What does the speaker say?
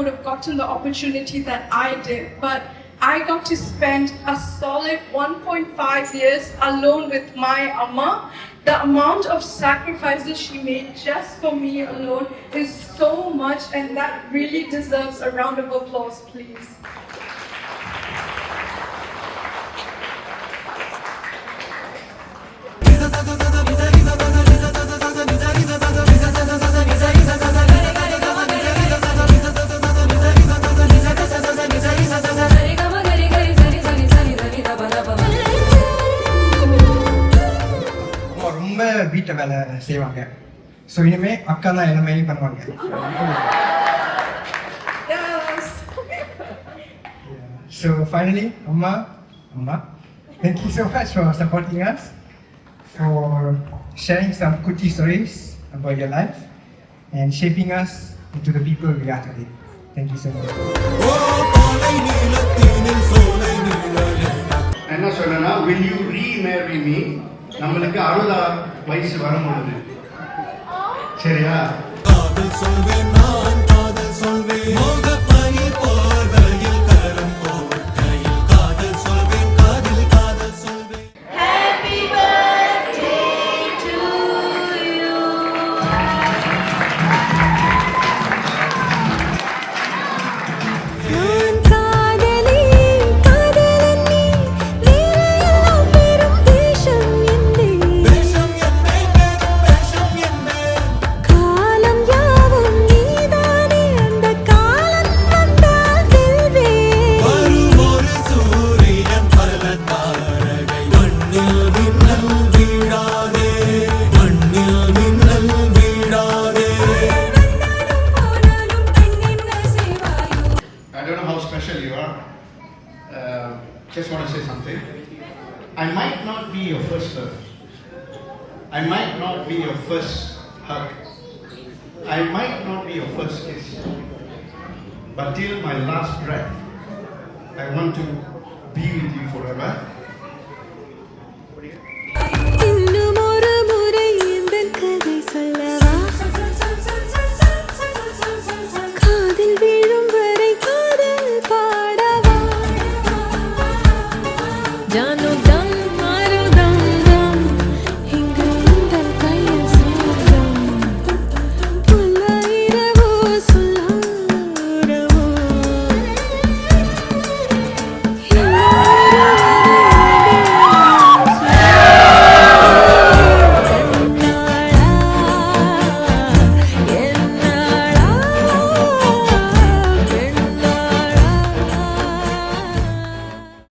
would have gotten the opportunity that I did, but I got to spend a solid 1.5 years alone with my Amma. The amount of sacrifices she made just for me alone is so much, and that really deserves a round of applause, please. ரொம்ப வீட்டை வேலை செய்வாங்க. So இனிமே அக்கா தான் எல்லாமே பண்ணுவாங்க. So finally, Amma, thank you so much for supporting us, for sharing some Kuti stories about your life and shaping us into the people we are today. Thank you so much. என்ன சொன்னா, will you remarry me? நம்மளுக்கு 60 வயசு வரும்போது சரியா? காதல் சொல்வேன் நான், காதல் சொல்வேன் மோகப்பனி போர்வையில் கரம் போர்க்கையில் காதல் சொல்வேன், காதல் சொல்வேன். Happy birthday to you. Just want to say something. I might not be your first love. I might not be your first hug. I might not be your first kiss. But till my last breath, I want to be with you forever.